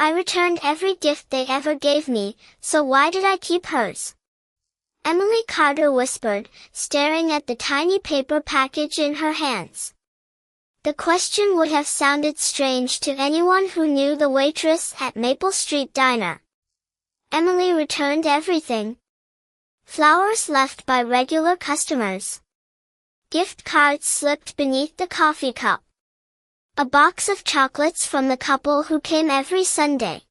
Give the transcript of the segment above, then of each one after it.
I returned every gift they ever gave me, so why did I keep hers? Emily Carter whispered, staring at the tiny paper package in her hands. The question would have sounded strange to anyone who knew the waitress at Maple Street Diner. Emily returned everything. Flowers left by regular customers. Gift cards slipped beneath the coffee cup. A box of chocolates from the couple who came every Sunday.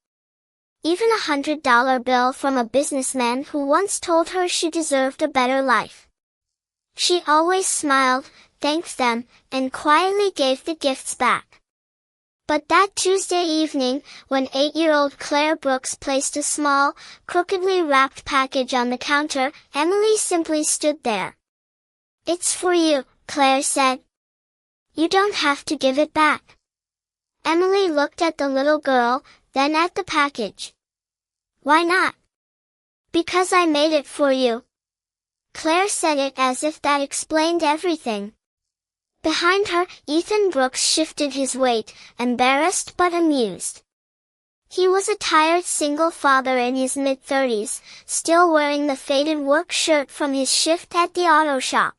Even a $100 bill from a businessman who once told her she deserved a better life. She always smiled, thanked them, and quietly gave the gifts back. But that Tuesday evening, when 8-year-old Claire Brooks placed a small, crookedly wrapped package on the counter, Emily simply stood there. "It's for you," Claire said. "You don't have to give it back." Emily looked at the little girl, then at the package. "Why not?" "Because I made it for you." Claire said it as if that explained everything. Behind her, Ethan Brooks shifted his weight, embarrassed but amused. He was a tired single father in his mid-30s, still wearing the faded work shirt from his shift at the auto shop.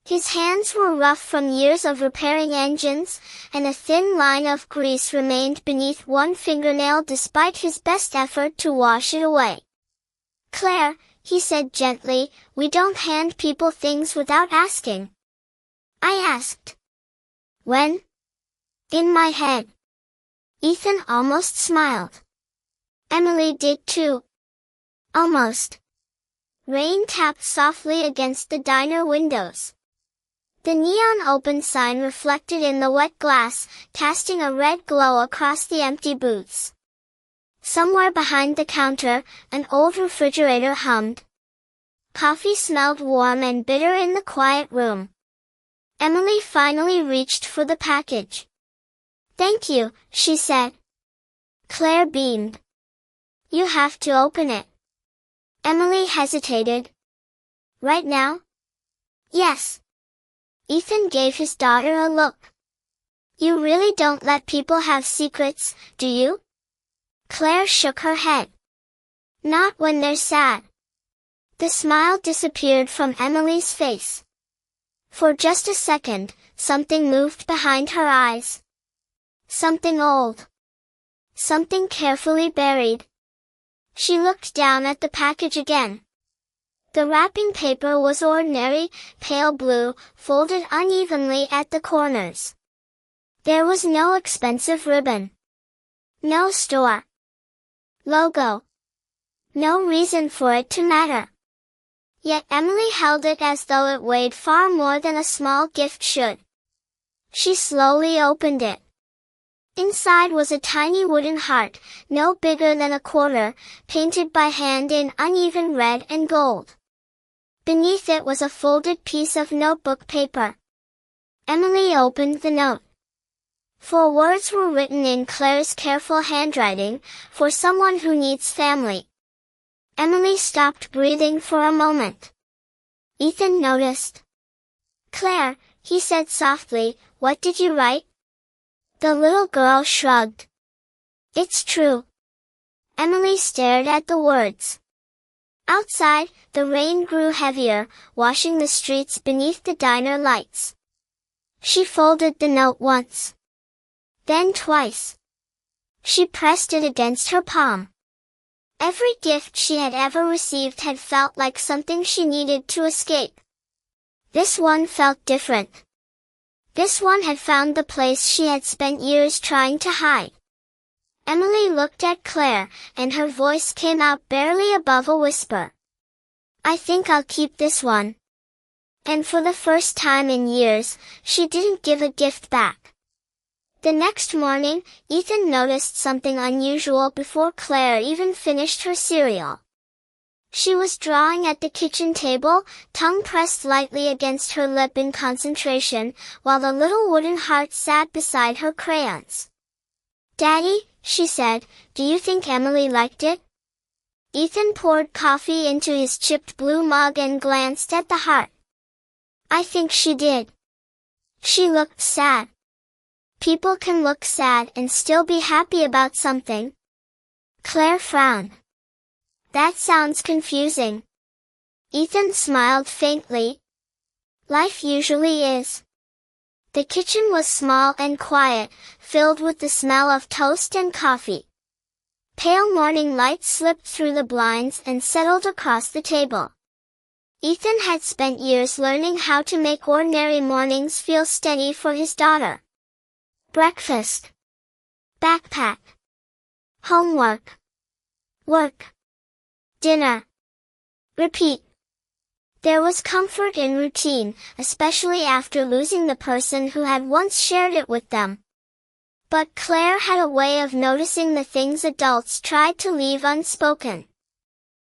His hands were rough from years of repairing engines, and a thin line of grease remained beneath one fingernail despite his best effort to wash it away. "Claire," he said gently, "we don't hand people things without asking." "I asked." "When?" "In my head." Ethan almost smiled. Emily did too. Almost. Rain tapped softly against the diner windows. The neon open sign reflected in the wet glass, casting a red glow across the empty booths. Somewhere behind the counter, an old refrigerator hummed. Coffee smelled warm and bitter in the quiet room. Emily finally reached for the package. "Thank you," she said. Claire beamed. "You have to open it." Emily hesitated. "Right now?" "Yes." Ethan gave his daughter a look. "You really don't let people have secrets, do you?" Claire shook her head. "Not when they're sad." The smile disappeared from Emily's face. For just a second, something moved behind her eyes. Something old. Something carefully buried. She looked down at the package again. The wrapping paper was ordinary, pale blue, folded unevenly at the corners. There was no expensive ribbon. No store logo. No reason for it to matter. Yet Emily held it as though it weighed far more than a small gift should. She slowly opened it. Inside was a tiny wooden heart, no bigger than a quarter, painted by hand in uneven red and gold. Beneath it was a folded piece of notebook paper. Emily opened the note. 4 words were written in Claire's careful handwriting, "For someone who needs family." Emily stopped breathing for a moment. Ethan noticed. "Claire," he said softly, "what did you write?" The little girl shrugged. "It's true." Emily stared at the words. Outside, the rain grew heavier, washing the streets beneath the diner lights. She folded the note once. Then twice. She pressed it against her palm. Every gift she had ever received had felt like something she needed to escape. This one felt different. This one had found the place she had spent years trying to hide. Emily looked at Claire, and her voice came out barely above a whisper. "I think I'll keep this one." And for the first time in years, she didn't give a gift back. The next morning, Ethan noticed something unusual before Claire even finished her cereal. She was drawing at the kitchen table, tongue pressed lightly against her lip in concentration, while the little wooden heart sat beside her crayons. "Daddy," she said, "do you think Emily liked it?" Ethan poured coffee into his chipped blue mug and glanced at the heart. "I think she did." She looked sad. People can look sad and still be happy about something. Claire frowned. That sounds confusing. Ethan smiled faintly. Life usually is. The kitchen was small and quiet, filled with the smell of toast and coffee. Pale morning light slipped through the blinds and settled across the table. Ethan had spent years learning how to make ordinary mornings feel steady for his daughter. Breakfast. Backpack. Homework. Work. Dinner. Repeat. There was comfort in routine, especially after losing the person who had once shared it with them. But Claire had a way of noticing the things adults tried to leave unspoken.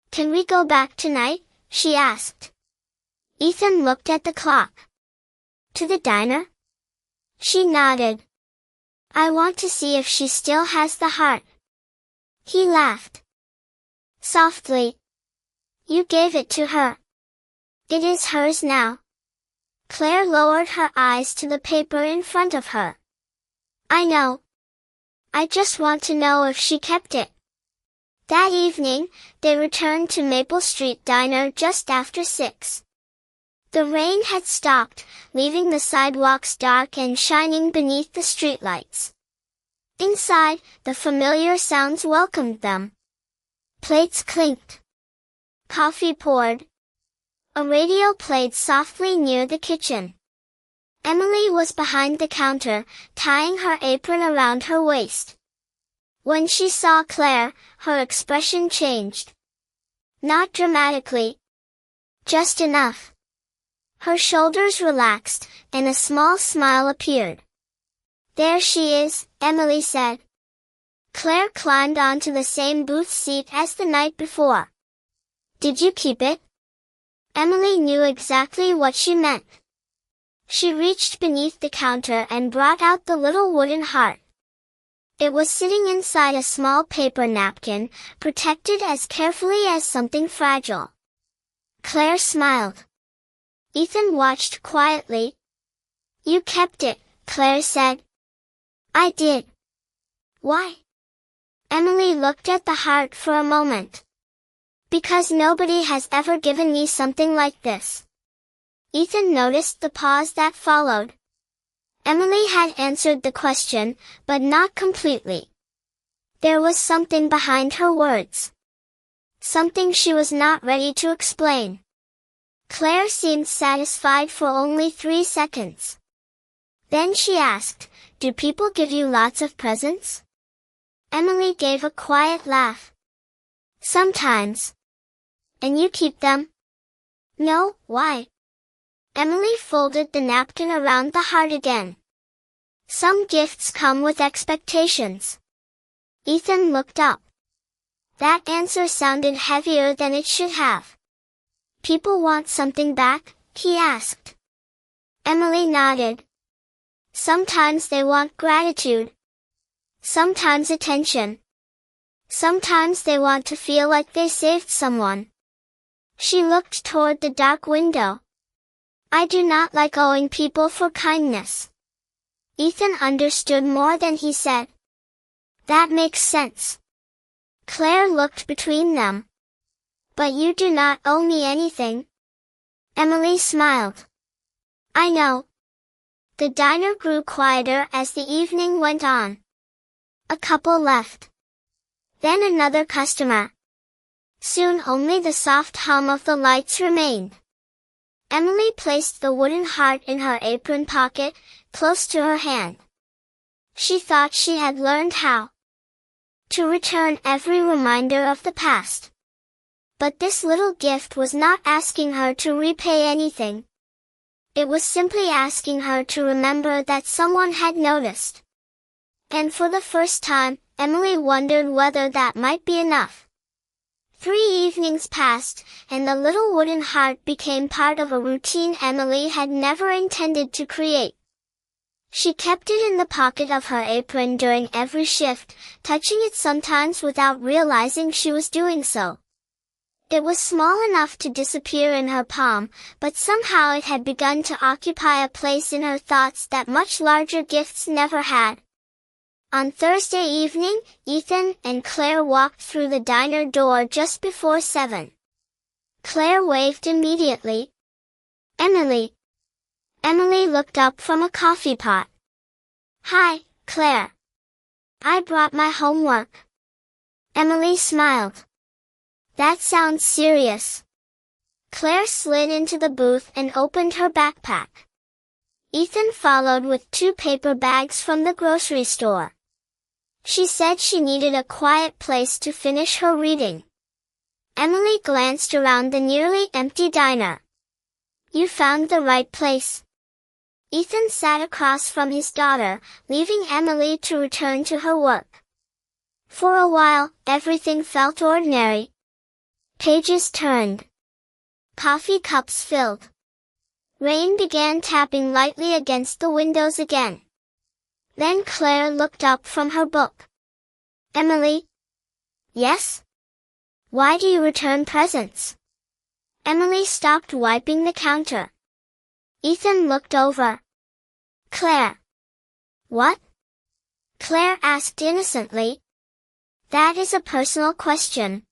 Can we go back tonight? She asked. Ethan looked at the clock. To the diner? She nodded. I want to see if she still has the heart. He laughed. Softly. You gave it to her. It is hers now. Claire lowered her eyes to the paper in front of her. I know. I just want to know if she kept it. That evening, they returned to Maple Street Diner just after 6. The rain had stopped, leaving the sidewalks dark and shining beneath the streetlights. Inside, the familiar sounds welcomed them. Plates clinked. Coffee poured. A radio played softly near the kitchen. Emily was behind the counter, tying her apron around her waist. When she saw Claire, her expression changed. Not dramatically. Just enough. Her shoulders relaxed, and a small smile appeared. There she is, Emily said. Claire climbed onto the same booth seat as the night before. Did you keep it? Emily knew exactly what she meant. She reached beneath the counter and brought out the little wooden heart. It was sitting inside a small paper napkin, protected as carefully as something fragile. Claire smiled. Ethan watched quietly. You kept it, Claire said. I did. Why? Emily looked at the heart for a moment. Because nobody has ever given me something like this. Ethan noticed the pause that followed. Emily had answered the question, but not completely. There was something behind her words. Something she was not ready to explain. Claire seemed satisfied for only 3 seconds. Then she asked, do people give you lots of presents? Emily gave a quiet laugh. Sometimes. And you keep them? No, why? Emily folded the napkin around the heart again. Some gifts come with expectations. Ethan looked up. That answer sounded heavier than it should have. People want something back? He asked. Emily nodded. Sometimes they want gratitude. Sometimes attention. Sometimes they want to feel like they saved someone. She looked toward the dark window. I do not like owing people for kindness. Ethan understood more than he said. That makes sense. Claire looked between them. But you do not owe me anything. Emily smiled. I know. The diner grew quieter as the evening went on. A couple left. Then another customer. Soon only the soft hum of the lights remained. Emily placed the wooden heart in her apron pocket, close to her hand. She thought she had learned how to return every reminder of the past. But this little gift was not asking her to repay anything. It was simply asking her to remember that someone had noticed. And for the first time, Emily wondered whether that might be enough. 3 evenings passed, and the little wooden heart became part of a routine Emily had never intended to create. She kept it in the pocket of her apron during every shift, touching it sometimes without realizing she was doing so. It was small enough to disappear in her palm, but somehow it had begun to occupy a place in her thoughts that much larger gifts never had. On Thursday evening, Ethan and Claire walked through the diner door just before 7. Claire waved immediately. "Emily." Emily looked up from a coffee pot. "Hi, Claire. I brought my homework." Emily smiled. "That sounds serious." Claire slid into the booth and opened her backpack. Ethan followed with 2 paper bags from the grocery store. She said she needed a quiet place to finish her reading. Emily glanced around the nearly empty diner. "You found the right place." Ethan sat across from his daughter, leaving Emily to return to her work. For a while, everything felt ordinary. Pages turned. Coffee cups filled. Rain began tapping lightly against the windows again. Then Claire looked up from her book. "Emily?" "Yes?" "Why do you return presents?" Emily stopped wiping the counter. Ethan looked over. "Claire." "What?" Claire asked innocently. "That is a personal question."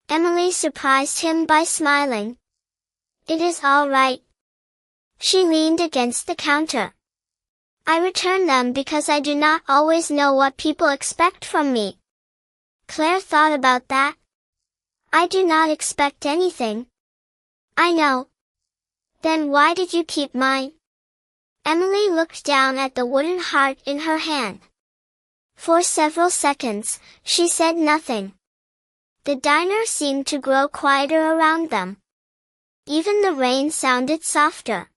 Emily surprised him by smiling. "It is all right." She leaned against the counter. "I return them because I do not always know what people expect from me." Claire thought about that. "I do not expect anything." "I know." "Then why did you keep mine?" Emily looked down at the wooden heart in her hand. For several seconds, she said nothing. The diner seemed to grow quieter around them. Even the rain sounded softer.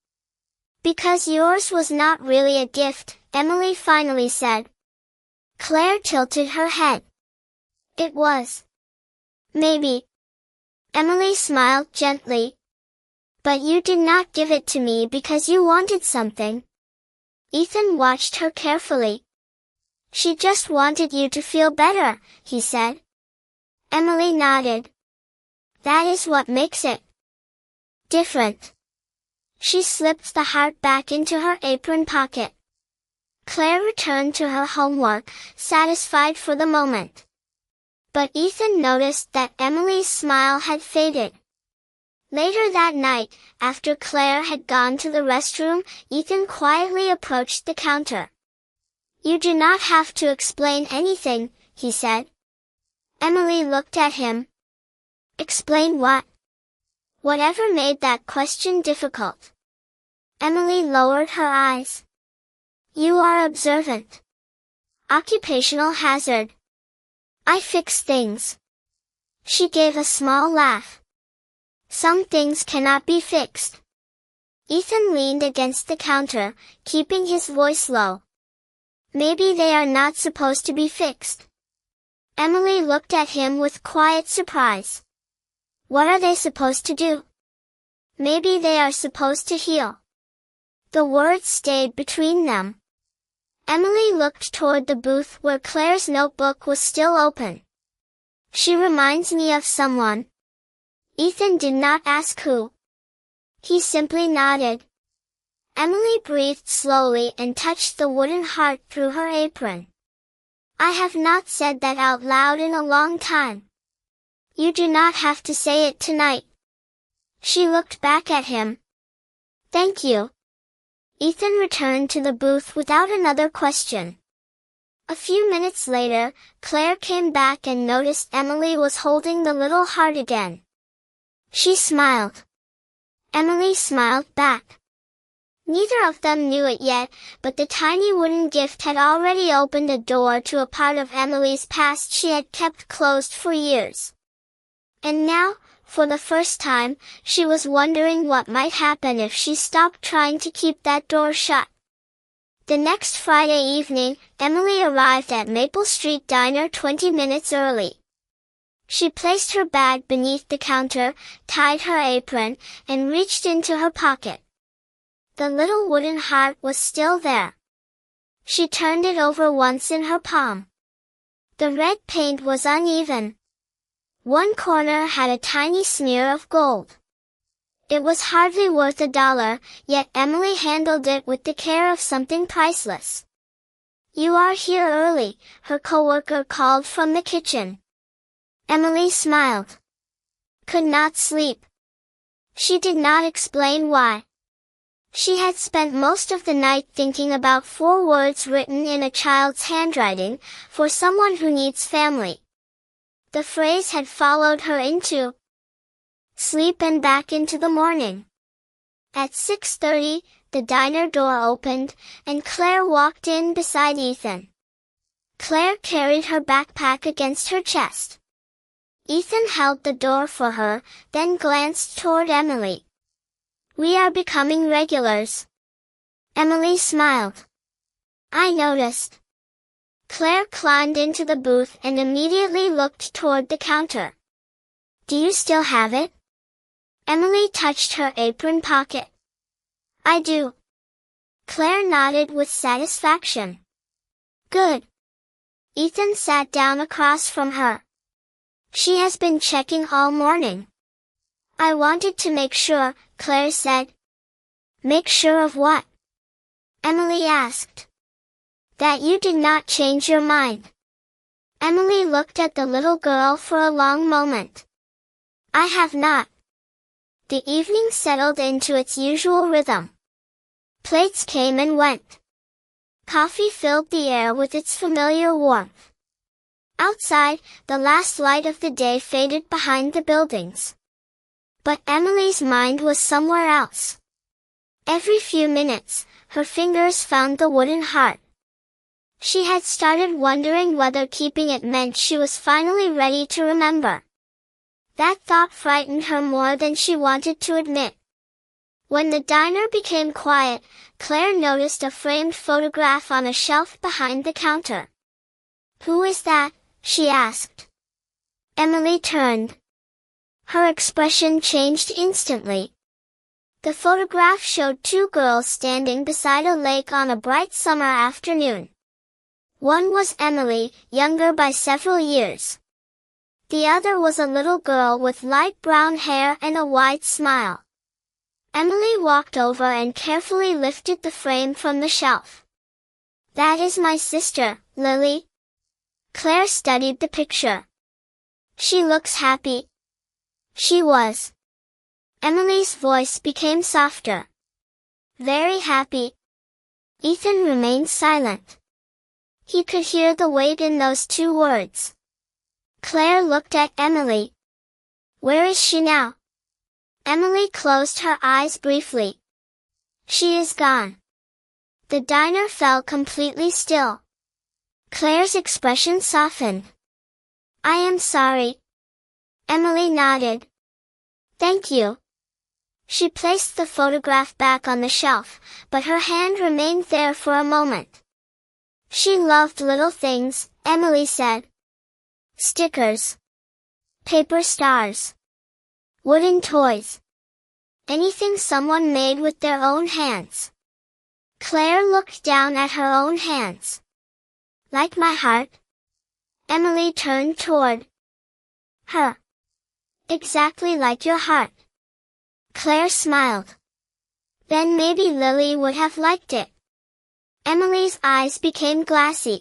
"Because yours was not really a gift," Emily finally said. Claire tilted her head. "It was." "Maybe." Emily smiled gently. "But you did not give it to me because you wanted something." Ethan watched her carefully. "She just wanted you to feel better," he said. Emily nodded. "That is what makes it different." She slipped the heart back into her apron pocket. Claire returned to her homework, satisfied for the moment. But Ethan noticed that Emily's smile had faded. Later that night, after Claire had gone to the restroom, Ethan quietly approached the counter. "You do not have to explain anything," he said. Emily looked at him. "Explain what?" Whatever made that question difficult. Emily lowered her eyes. "You are observant." "Occupational hazard." "I fix things." She gave a small laugh. "Some things cannot be fixed." Ethan leaned against the counter, keeping his voice low. "Maybe they are not supposed to be fixed." Emily looked at him with quiet surprise. "What are they supposed to do?" "Maybe they are supposed to heal." The words stayed between them. Emily looked toward the booth where Claire's notebook was still open. "She reminds me of someone." Ethan did not ask who. He simply nodded. Emily breathed slowly and touched the wooden heart through her apron. "I have not said that out loud in a long time." "You do not have to say it tonight." She looked back at him. "Thank you." Ethan returned to the booth without another question. A few minutes later, Claire came back and noticed Emily was holding the little heart again. She smiled. Emily smiled back. Neither of them knew it yet, but the tiny wooden gift had already opened a door to a part of Emily's past she had kept closed for years. And now, for the first time, she was wondering what might happen if she stopped trying to keep that door shut. The next Friday evening, Emily arrived at Maple Street Diner 20 minutes early. She placed her bag beneath the counter, tied her apron, and reached into her pocket. The little wooden heart was still there. She turned it over once in her palm. The red paint was uneven. One corner had a tiny smear of gold. It was hardly worth $1, yet Emily handled it with the care of something priceless. "You are here early," her coworker called from the kitchen. Emily smiled. "Could not sleep." She did not explain why. She had spent most of the night thinking about 4 words written in a child's handwriting, "for someone who needs family." The phrase had followed her into sleep and back into the morning. At 6:30, the diner door opened, and Claire walked in beside Ethan. Claire carried her backpack against her chest. Ethan held the door for her, then glanced toward Emily. "We are becoming regulars." Emily smiled. "I noticed." Claire climbed into the booth and immediately looked toward the counter. "Do you still have it?" Emily touched her apron pocket. "I do." Claire nodded with satisfaction. "Good." Ethan sat down across from her. "She has been checking all morning." "I wanted to make sure," Claire said. "Make sure of what?" Emily asked. "That you did not change your mind." Emily looked at the little girl for a long moment. "I have not." The evening settled into its usual rhythm. Plates came and went. Coffee filled the air with its familiar warmth. Outside, the last light of the day faded behind the buildings. But Emily's mind was somewhere else. Every few minutes, her fingers found the wooden heart. She had started wondering whether keeping it meant she was finally ready to remember. That thought frightened her more than she wanted to admit. When the diner became quiet, Claire noticed a framed photograph on a shelf behind the counter. "Who is that?" she asked. Emily turned. Her expression changed instantly. The photograph showed 2 girls standing beside a lake on a bright summer afternoon. One was Emily, younger by several years. The other was a little girl with light brown hair and a wide smile. Emily walked over and carefully lifted the frame from the shelf. "That is my sister, Lily." Claire studied the picture. "She looks happy." She was. Emily's voice became softer. "Very happy." Ethan remained silent. He could hear the weight in those 2 words. Claire looked at Emily. "Where is she now?" Emily closed her eyes briefly. "She is gone." The diner fell completely still. Claire's expression softened. "I am sorry." Emily nodded. "Thank you." She placed the photograph back on the shelf, but her hand remained there for a moment. "She loved little things," Emily said. "Stickers. Paper stars. Wooden toys. Anything someone made with their own hands." Claire looked down at her own hands. "Like my heart?" Emily turned toward her. "Exactly like your heart." Claire smiled. "Then maybe Lily would have liked it." Emily's eyes became glassy.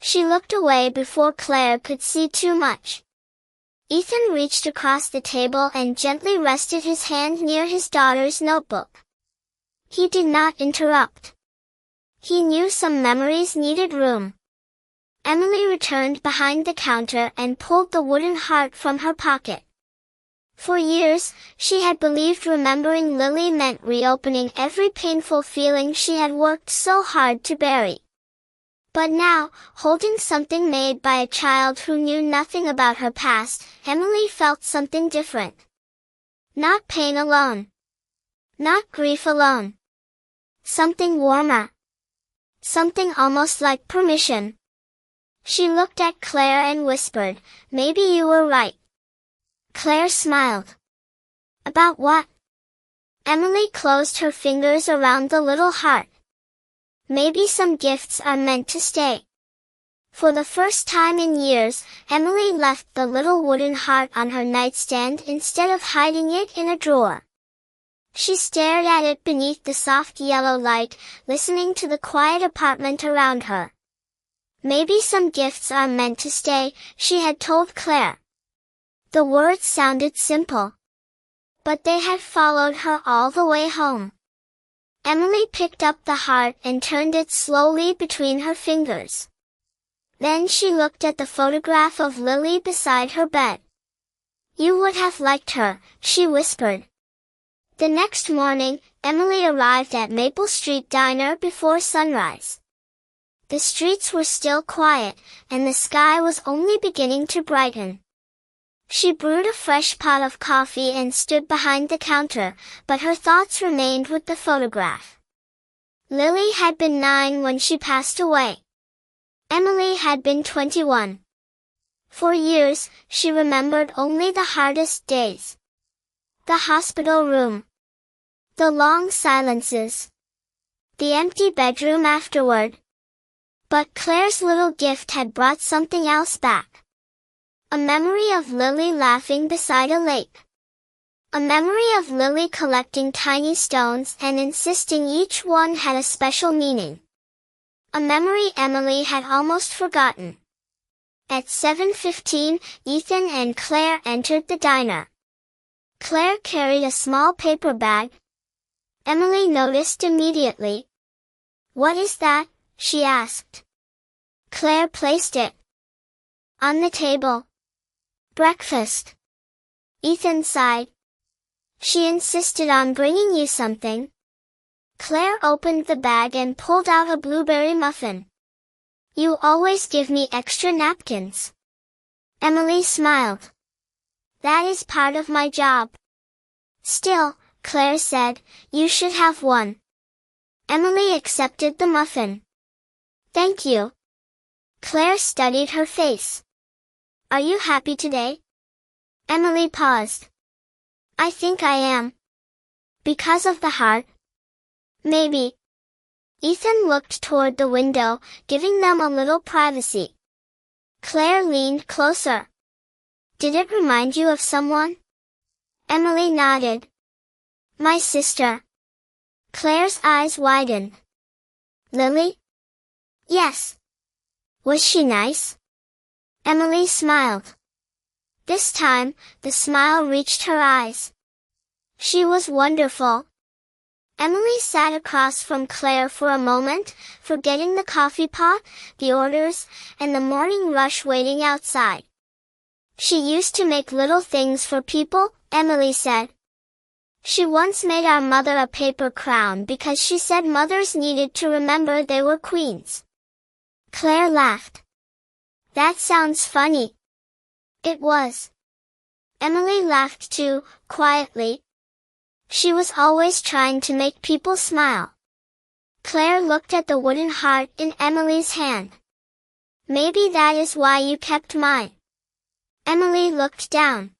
She looked away before Claire could see too much. Ethan reached across the table and gently rested his hand near his daughter's notebook. He did not interrupt. He knew some memories needed room. Emily returned behind the counter and pulled the wooden heart from her pocket. For years, she had believed remembering Lily meant reopening every painful feeling she had worked so hard to bury. But now, holding something made by a child who knew nothing about her past, Emily felt something different. Not pain alone. Not grief alone. Something warmer. Something almost like permission. She looked at Claire and whispered, "Maybe you were right." Claire smiled. "About what?" Emily closed her fingers around the little heart. "Maybe some gifts are meant to stay. For the first time in years, Emily left the little wooden heart on her nightstand instead of hiding it in a drawer. She stared at it beneath the soft yellow light, listening to the quiet apartment around her. Maybe some gifts are meant to stay, she had told Claire. The words sounded simple, but they had followed her all the way home. Emily picked up the heart and turned it slowly between her fingers. Then she looked at the photograph of Lily beside her bed. "You would have liked her," she whispered. The next morning, Emily arrived at Maple Street Diner before sunrise. The streets were still quiet, and the sky was only beginning to brighten. She brewed a fresh pot of coffee and stood behind the counter, but her thoughts remained with the photograph. Lily had been 9 when she passed away. Emily had been 21. For years, she remembered only the hardest days. The hospital room. The long silences. The empty bedroom afterward. But Claire's little gift had brought something else back. A memory of Lily laughing beside a lake. A memory of Lily collecting tiny stones and insisting each one had a special meaning. A memory Emily had almost forgotten. At 7:15, Ethan and Claire entered the diner. Claire carried a small paper bag. Emily noticed immediately. "What is that?" she asked. Claire placed it on the table. "Breakfast." Ethan sighed. "She insisted on bringing you something." Claire opened the bag and pulled out a blueberry muffin. "You always give me extra napkins." Emily smiled. "That is part of my job." "Still," Claire said, "you should have one." Emily accepted the muffin. "Thank you." Claire studied her face. "Are you happy today?" Emily paused. "I think I am." "Because of the heart?" "Maybe." Ethan looked toward the window, giving them a little privacy. Claire leaned closer. "Did it remind you of someone?" Emily nodded. "My sister." Claire's eyes widened. "Lily?" "Yes." "Was she nice?" Emily smiled. This time, the smile reached her eyes. "She was wonderful." Emily sat across from Claire for a moment, forgetting the coffee pot, the orders, and the morning rush waiting outside. "She used to make little things for people," Emily said. "She once made our mother a paper crown because she said mothers needed to remember they were queens." Claire laughed. "That sounds funny." It was. Emily laughed too, quietly. She was always trying to make people smile. Claire looked at the wooden heart in Emily's hand. "Maybe that is why you kept mine." Emily looked down.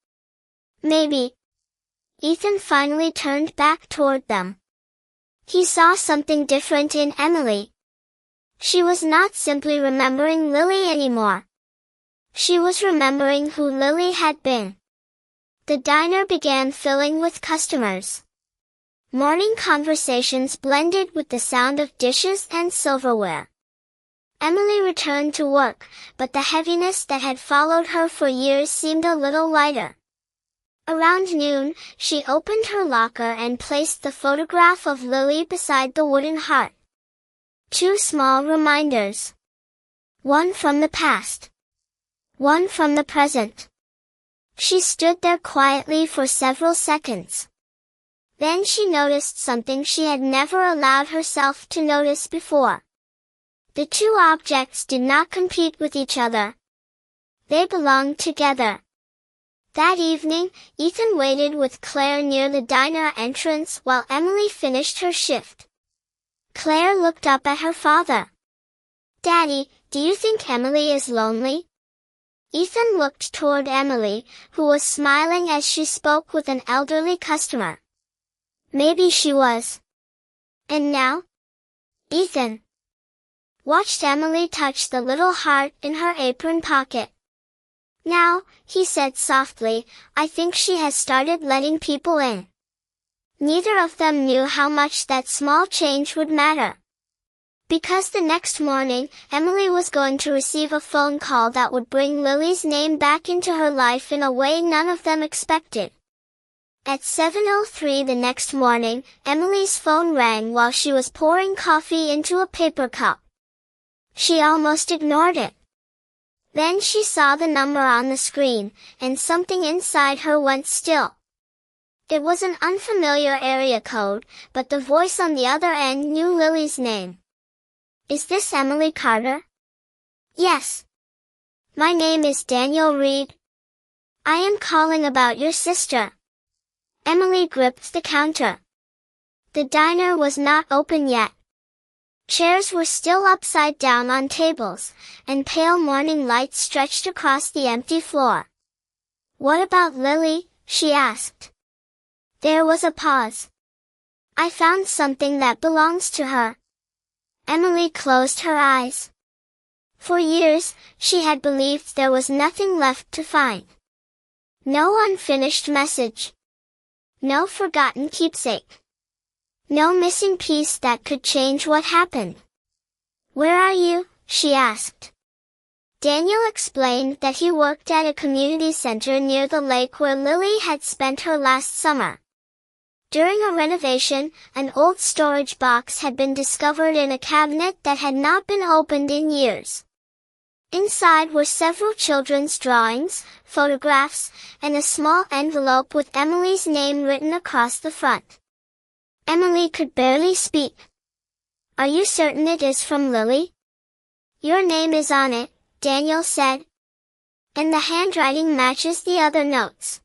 "Maybe." Ethan finally turned back toward them. He saw something different in Emily. She was not simply remembering Lily anymore. She was remembering who Lily had been. The diner began filling with customers. Morning conversations blended with the sound of dishes and silverware. Emily returned to work, but the heaviness that had followed her for years seemed a little lighter. Around noon, she opened her locker and placed the photograph of Lily beside the wooden heart. 2 small reminders. One from the past. One from the present. She stood there quietly for several seconds. Then she noticed something she had never allowed herself to notice before. The 2 objects did not compete with each other. They belonged together. That evening, Ethan waited with Claire near the diner entrance while Emily finished her shift. Claire looked up at her father. "Daddy, do you think Emily is lonely?" Ethan looked toward Emily, who was smiling as she spoke with an elderly customer. "Maybe she was." "And now?" "Ethan." watched Emily touch the little heart in her apron pocket. "Now," he said softly, "I think she has started letting people in." Neither of them knew how much that small change would matter. Because the next morning, Emily was going to receive a phone call that would bring Lily's name back into her life in a way none of them expected. At 7:03 the next morning, Emily's phone rang while she was pouring coffee into a paper cup. She almost ignored it. Then she saw the number on the screen, and something inside her went still. It was an unfamiliar area code, but the voice on the other end knew Lily's name. "Is this Emily Carter?" "Yes. My name is Daniel Reed. I am calling about your sister." Emily gripped the counter. The diner was not open yet. Chairs were still upside down on tables, and pale morning light stretched across the empty floor. "What about Lily?" she asked. There was a pause. "I found something that belongs to her." Emily closed her eyes. For years, she had believed there was nothing left to find. No unfinished message. No forgotten keepsake. No missing piece that could change what happened. "Where are you?" she asked. Daniel explained that he worked at a community center near the lake where Lily had spent her last summer. During a renovation, an old storage box had been discovered in a cabinet that had not been opened in years. Inside were several children's drawings, photographs, and a small envelope with Emily's name written across the front. Emily could barely speak. "Are you certain it is from Lily?" "Your name is on it," Daniel said. "And the handwriting matches the other notes."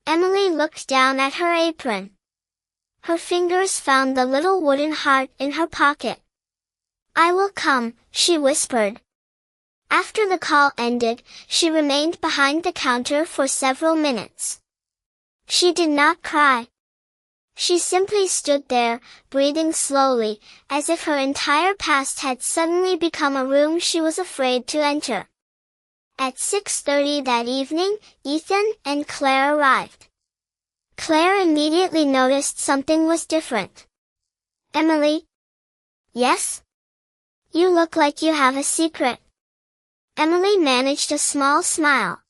Emily looked down at her apron. Her fingers found the little wooden heart in her pocket. "I will come," she whispered. After the call ended, she remained behind the counter for several minutes. She did not cry. She simply stood there, breathing slowly, as if her entire past had suddenly become a room she was afraid to enter. At 6:30 that evening, Ethan and Claire arrived. Claire immediately noticed something was different. "Emily?" "Yes?" "You look like you have a secret." Emily managed a small smile.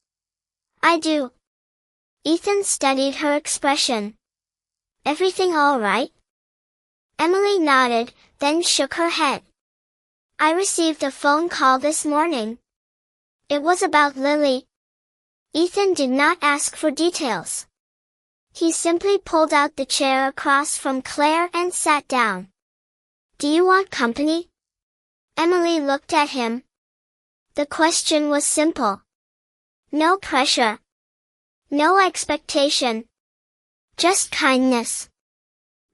"I do." Ethan studied her expression. "Everything all right?" Emily nodded, then shook her head. "I received a phone call this morning. It was about Lily." Ethan did not ask for details. He simply pulled out the chair across from Claire and sat down. "Do you want company?" Emily looked at him. The question was simple. No pressure. No expectation. Just kindness.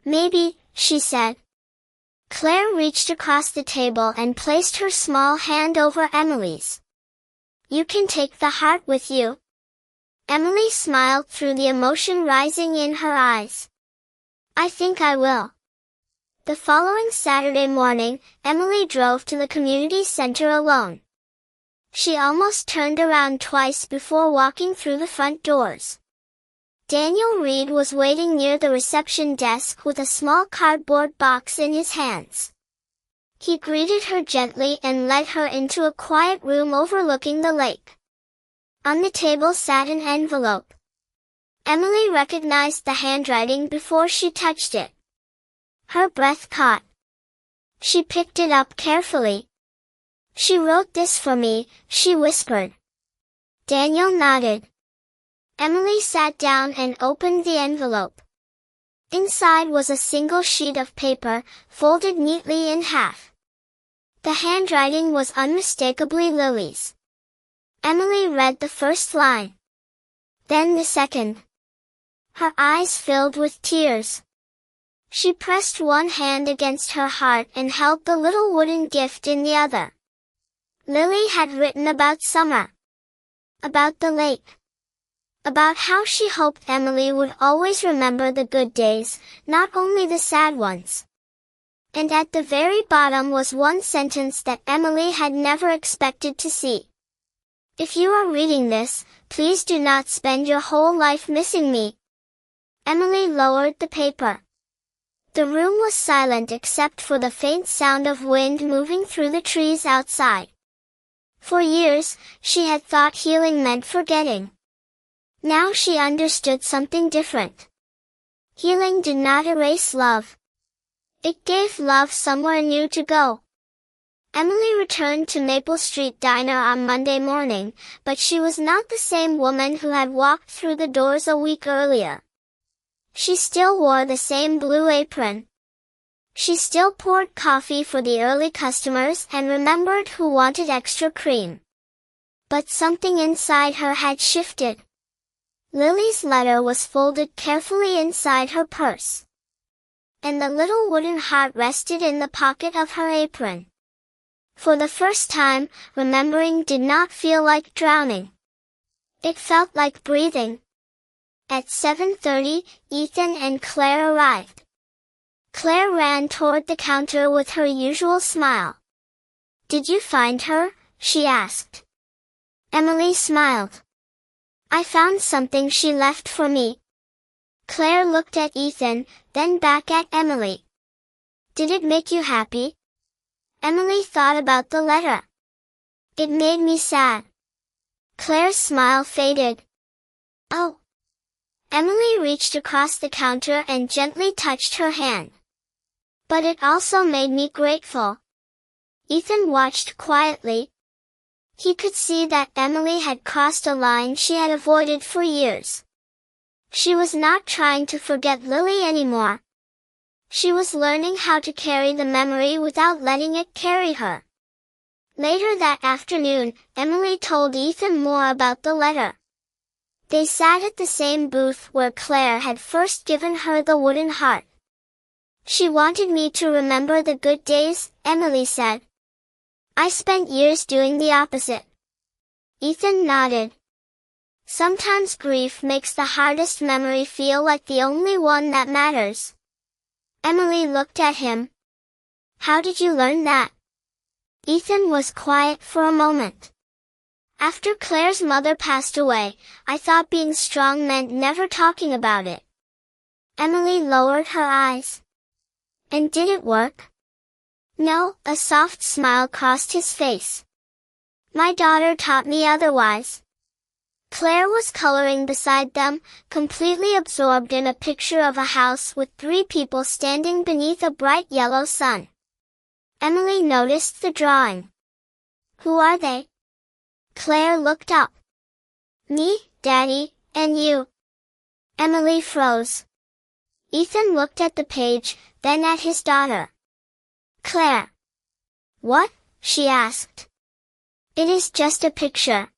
"Maybe," she said. Claire reached across the table and placed her small hand over Emily's. "You can take the heart with you." Emily smiled through the emotion rising in her eyes. "I think I will." The following Saturday morning, Emily drove to the community center alone. She almost turned around twice before walking through the front doors. Daniel Reed was waiting near the reception desk with a small cardboard box in his hands. He greeted her gently and led her into a quiet room overlooking the lake. On the table sat an envelope. Emily recognized the handwriting before she touched it. Her breath caught. She picked it up carefully. "She wrote this for me," she whispered. Daniel nodded. Emily sat down and opened the envelope. Inside was a single sheet of paper, folded neatly in half. The handwriting was unmistakably Lily's. Emily read the first line. Then the second. Her eyes filled with tears. She pressed one hand against her heart and held the little wooden gift in the other. Lily had written about summer. About the lake. About how she hoped Emily would always remember the good days, not only the sad ones. And at the very bottom was one sentence that Emily had never expected to see. If you are reading this, please do not spend your whole life missing me. Emily lowered the paper. The room was silent except for the faint sound of wind moving through the trees outside. For years, she had thought healing meant forgetting. Now she understood something different. Healing did not erase love. It gave love somewhere new to go. Emily returned to Maple Street Diner on Monday morning, but she was not the same woman who had walked through the doors a week earlier. She still wore the same blue apron. She still poured coffee for the early customers and remembered who wanted extra cream. But something inside her had shifted. Lily's letter was folded carefully inside her purse. And the little wooden heart rested in the pocket of her apron. For the first time, remembering did not feel like drowning. It felt like breathing. At 7:30, Ethan and Claire arrived. Claire ran toward the counter with her usual smile. "Did you find her?" she asked. Emily smiled. "I found something she left for me." Claire looked at Ethan, then back at Emily. "Did it make you happy?" Emily thought about the letter. "It made me sad." Claire's smile faded. "Oh." Emily reached across the counter and gently touched her hand. "But it also made me grateful." Ethan watched quietly. He could see that Emily had crossed a line she had avoided for years. She was not trying to forget Lily anymore. She was learning how to carry the memory without letting it carry her. Later that afternoon, Emily told Ethan more about the letter. They sat at the same booth where Claire had first given her the wooden heart. "She wanted me to remember the good days," Emily said. "I spent years doing the opposite." Ethan nodded. Sometimes grief makes the hardest memory feel like the only one that matters. Emily looked at him. "How did you learn that?" Ethan was quiet for a moment. "After Claire's mother passed away, I thought being strong meant never talking about it." Emily lowered her eyes. "And did it work?" "No," a soft smile crossed his face. "My daughter taught me otherwise." Claire was coloring beside them, completely absorbed in a picture of a house with 3 people standing beneath a bright yellow sun. Emily noticed the drawing. "Who are they?" Claire looked up. "Me, Daddy, and you." Emily froze. Ethan looked at the page, then at his daughter. "Claire." "What?" she asked. "It is just a picture."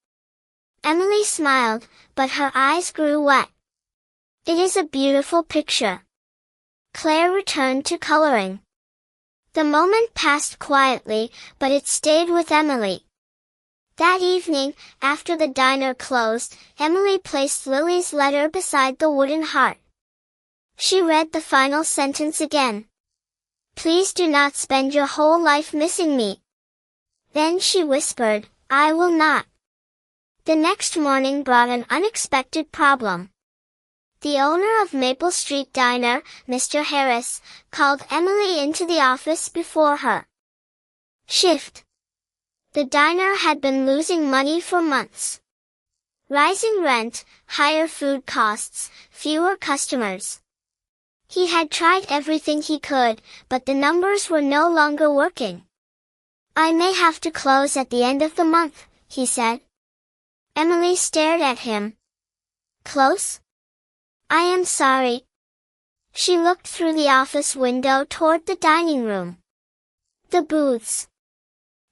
Emily smiled, but her eyes grew wet. "It is a beautiful picture." Claire returned to coloring. The moment passed quietly, but it stayed with Emily. That evening, after the diner closed, Emily placed Lily's letter beside the wooden heart. She read the final sentence again. "Please do not spend your whole life missing me." Then she whispered, "I will not." The next morning brought an unexpected problem. The owner of Maple Street Diner, Mr. Harris, called Emily into the office before her shift. The diner had been losing money for months. Rising rent, higher food costs, fewer customers. He had tried everything he could, but the numbers were no longer working. "I may have to close at the end of the month," he said. Emily stared at him. "Close?" "I am sorry." She looked through the office window toward the dining room. The booths.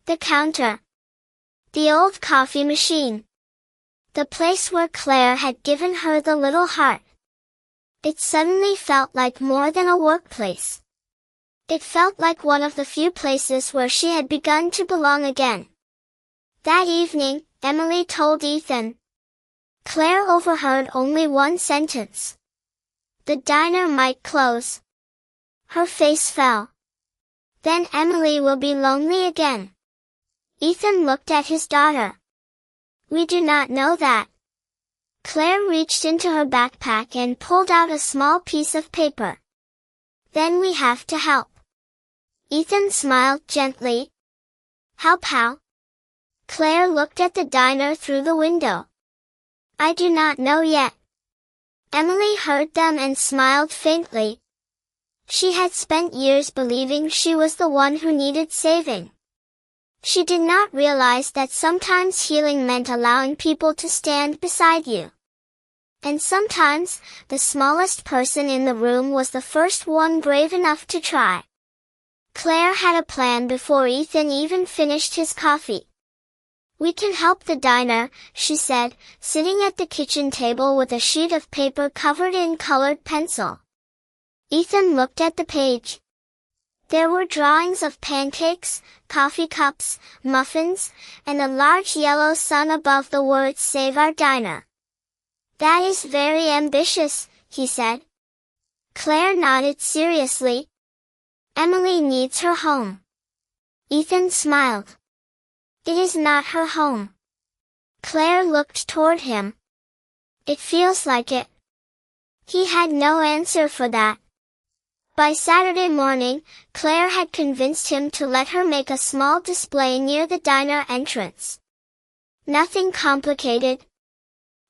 The counter. The old coffee machine. The place where Claire had given her the little heart. It suddenly felt like more than a workplace. It felt like one of the few places where she had begun to belong again. That evening, Emily told Ethan. Claire overheard only one sentence. The diner might close. Her face fell. Then Emily will be lonely again. Ethan looked at his daughter. We do not know that. Claire reached into her backpack and pulled out a small piece of paper. Then we have to help. Ethan smiled gently. Help how? Claire looked at the diner through the window. I do not know yet. Emily heard them and smiled faintly. She had spent years believing she was the one who needed saving. She did not realize that sometimes healing meant allowing people to stand beside you. And sometimes, the smallest person in the room was the first one brave enough to try. Claire had a plan before Ethan even finished his coffee. We can help the diner, she said, sitting at the kitchen table with a sheet of paper covered in colored pencil. Ethan looked at the page. There were drawings of pancakes, coffee cups, muffins, and a large yellow sun above the words Save Our Diner. That is very ambitious, he said. Claire nodded seriously. Emily needs her home. Ethan smiled. It is not her home. Claire looked toward him. It feels like it. He had no answer for that. By Saturday morning, Claire had convinced him to let her make a small display near the diner entrance. Nothing complicated.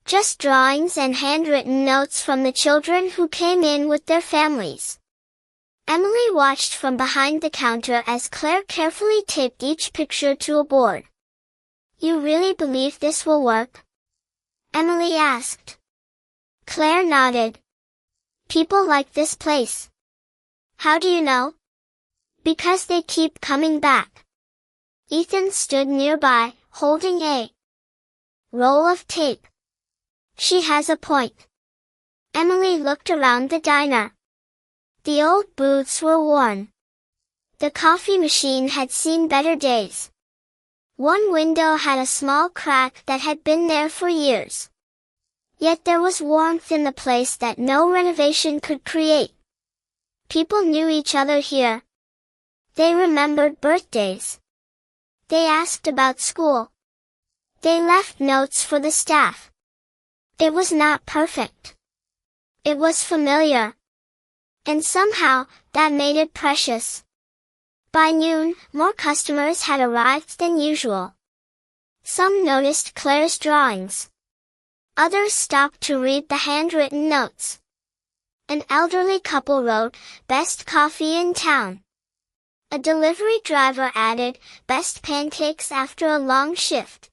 Just drawings and handwritten notes from the children who came in with their families. Emily watched from behind the counter as Claire carefully taped each picture to a board. You really believe this will work? Emily asked. Claire nodded. People like this place. How do you know? Because they keep coming back. Ethan stood nearby, holding a roll of tape. She has a point. Emily looked around the diner. The old booths were worn. The coffee machine had seen better days. One window had a small crack that had been there for years. Yet there was warmth in the place that no renovation could create. People knew each other here. They remembered birthdays. They asked about school. They left notes for the staff. It was not perfect. It was familiar. And somehow, that made it precious. By noon, more customers had arrived than usual. Some noticed Claire's drawings. Others stopped to read the handwritten notes. An elderly couple wrote, Best coffee in town. A delivery driver added, Best pancakes after a long shift.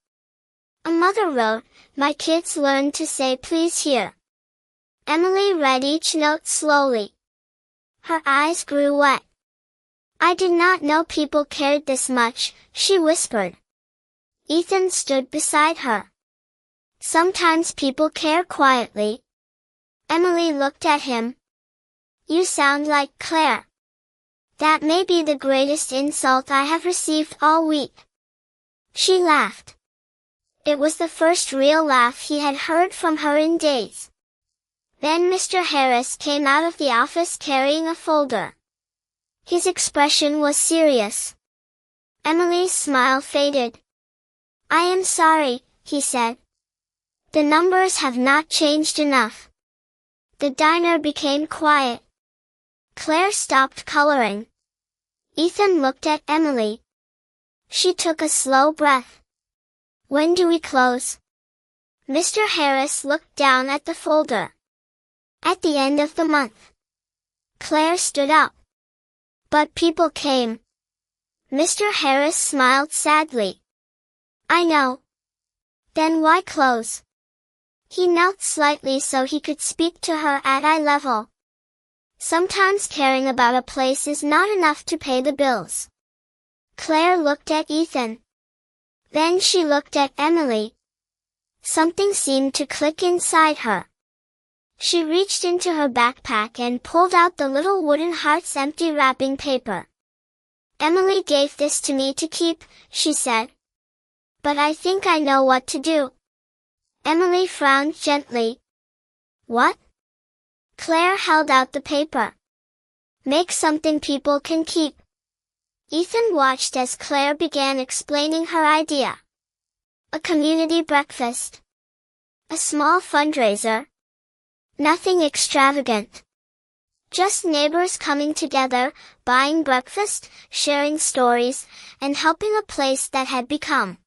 A mother wrote, My kids learned to say please here. Emily read each note slowly. Her eyes grew wet. I did not know people cared this much, she whispered. Ethan stood beside her. Sometimes people care quietly. Emily looked at him. You sound like Claire. That may be the greatest insult I have received all week. She laughed. It was the first real laugh he had heard from her in days. Then Mr. Harris came out of the office carrying a folder. His expression was serious. Emily's smile faded. I am sorry, he said. The numbers have not changed enough. The diner became quiet. Claire stopped coloring. Ethan looked at Emily. She took a slow breath. When do we close? Mr. Harris looked down at the folder. At the end of the month. Claire stood up. But people came. Mr. Harris smiled sadly. I know. Then why close? He knelt slightly so he could speak to her at eye level. Sometimes caring about a place is not enough to pay the bills. Claire looked at Ethan. Then she looked at Emily. Something seemed to click inside her. She reached into her backpack and pulled out the little wooden heart's empty wrapping paper. Emily gave this to me to keep, she said. But I think I know what to do. Emily frowned gently. What? Claire held out the paper. Make something people can keep. Ethan watched as Claire began explaining her idea. A community breakfast. A small fundraiser. Nothing extravagant. Just neighbors coming together, buying breakfast, sharing stories, and helping a place that had become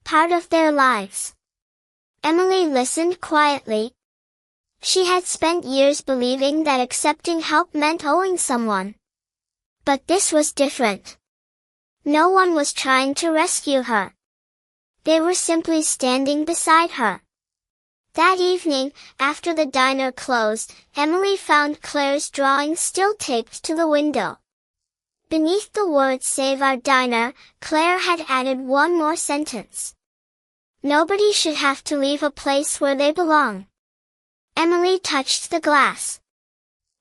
part of their lives. Emily listened quietly. She had spent years believing that accepting help meant owing someone. But this was different. No one was trying to rescue her. They were simply standing beside her. That evening, after the diner closed, Emily found Claire's drawing still taped to the window. Beneath the words "Save our diner," Claire had added one more sentence. Nobody should have to leave a place where they belong. Emily touched the glass.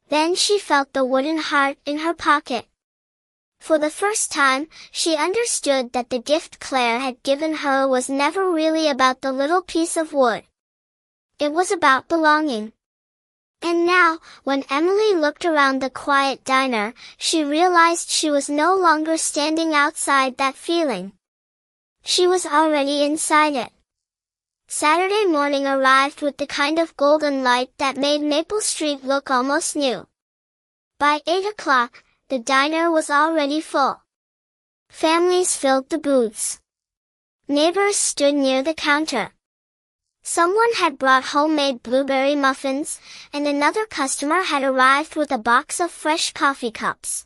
Then she felt the wooden heart in her pocket. For the first time, she understood that the gift Claire had given her was never really about the little piece of wood. It was about belonging. And now, when Emily looked around the quiet diner, she realized she was no longer standing outside that feeling. She was already inside it. Saturday morning arrived with the kind of golden light that made Maple Street look almost new. By 8 o'clock, the diner was already full. Families filled the booths. Neighbors stood near the counter. Someone had brought homemade blueberry muffins, and another customer had arrived with a box of fresh coffee cups.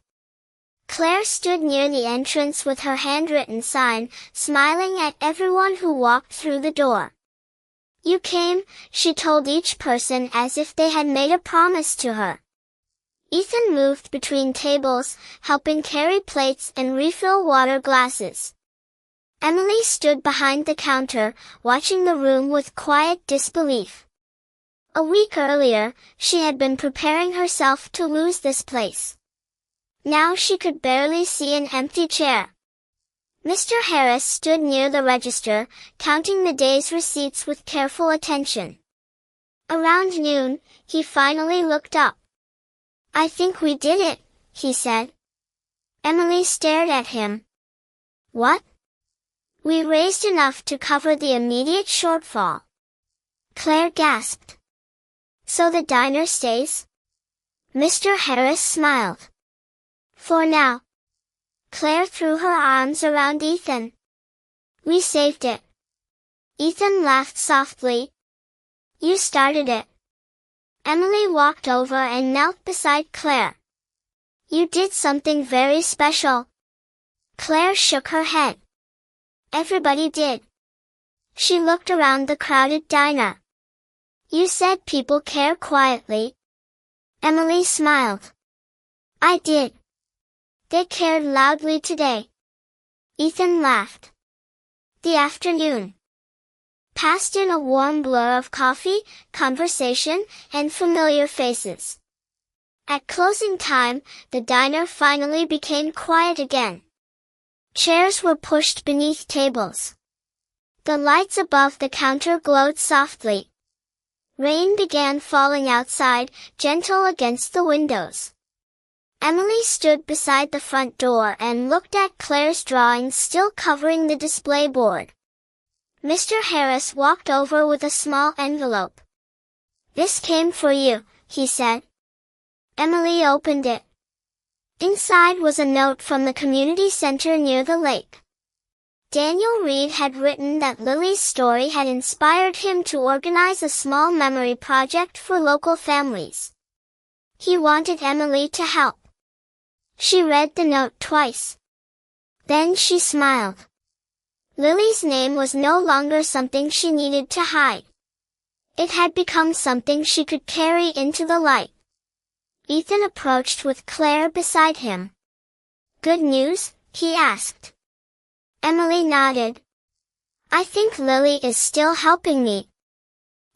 Claire stood near the entrance with her handwritten sign, smiling at everyone who walked through the door. "You came," she told each person as if they had made a promise to her. Ethan moved between tables, helping carry plates and refill water glasses. Emily stood behind the counter, watching the room with quiet disbelief. A week earlier, she had been preparing herself to lose this place. Now she could barely see an empty chair. Mr. Harris stood near the register, counting the day's receipts with careful attention. Around noon, he finally looked up. "I think we did it," he said. Emily stared at him. "What?" "We raised enough to cover the immediate shortfall." Claire gasped. "So the diner stays?" Mr. Harris smiled. "For now." Claire threw her arms around Ethan. "We saved it." Ethan laughed softly. "You started it." Emily walked over and knelt beside Claire. "You did something very special." Claire shook her head. "Everybody did." She looked around the crowded diner. "You said people care quietly." Emily smiled. "I did. They cared loudly today." Ethan laughed. The afternoon passed in a warm blur of coffee, conversation, and familiar faces. At closing time, the diner finally became quiet again. Chairs were pushed beneath tables. The lights above the counter glowed softly. Rain began falling outside, gentle against the windows. Emily stood beside the front door and looked at Claire's drawings still covering the display board. Mr. Harris walked over with a small envelope. "This came for you," he said. Emily opened it. Inside was a note from the community center near the lake. Daniel Reed had written that Lily's story had inspired him to organize a small memory project for local families. He wanted Emily to help. She read the note twice. Then she smiled. Lily's name was no longer something she needed to hide. It had become something she could carry into the light. Ethan approached with Claire beside him. "Good news?" he asked. Emily nodded. "I think Lily is still helping me."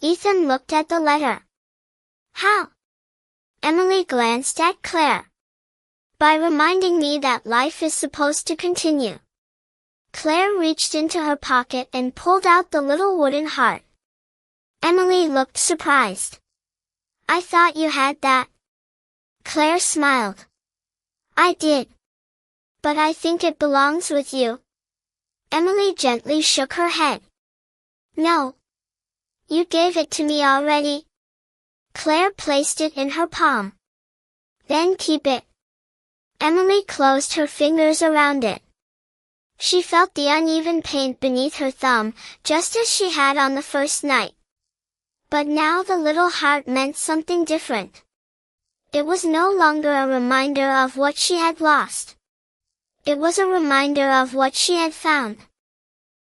Ethan looked at the letter. "How?" Emily glanced at Claire. "By reminding me that life is supposed to continue." Claire reached into her pocket and pulled out the little wooden heart. Emily looked surprised. "I thought you had that." Claire smiled. "I did. But I think it belongs with you. Emily gently shook her head. No. You gave it to me already. Claire placed it in her palm. Then keep it. Emily closed her fingers around it. She felt the uneven paint beneath her thumb, just as she had on the first night. But now the little heart meant something different. It was no longer a reminder of what she had lost. It was a reminder of what she had found.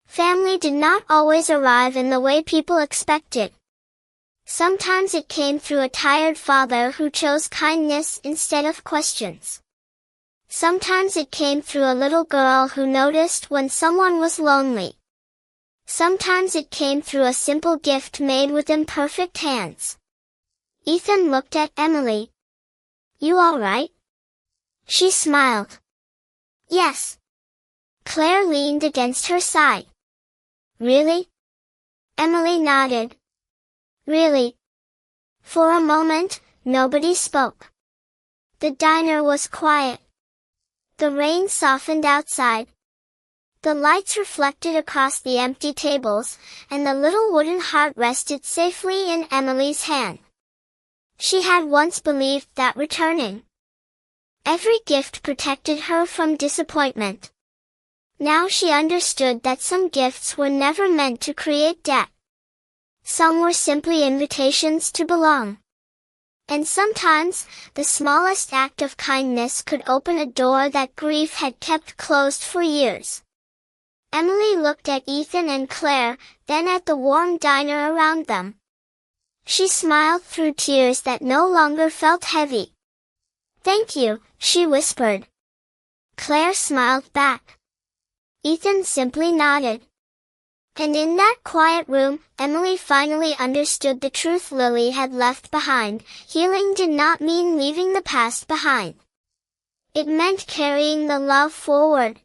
Family did not always arrive in the way people expected. Sometimes it came through a tired father who chose kindness instead of questions. Sometimes it came through a little girl who noticed when someone was lonely. Sometimes it came through a simple gift made with imperfect hands. Ethan looked at Emily. You all right? She smiled. Yes. Claire leaned against her side. Really? Emily nodded. Really? For a moment, nobody spoke. The diner was quiet. The rain softened outside. The lights reflected across the empty tables, and the little wooden heart rested safely in Emily's hand. She had once believed that returning every gift protected her from disappointment. Now she understood that some gifts were never meant to create debt. Some were simply invitations to belong. And sometimes, the smallest act of kindness could open a door that grief had kept closed for years. Emily looked at Ethan and Claire, then at the warm diner around them. She smiled through tears that no longer felt heavy. Thank you, she whispered. Claire smiled back. Ethan simply nodded. And in that quiet room, Emily finally understood the truth Lily had left behind. Healing did not mean leaving the past behind. It meant carrying the love forward.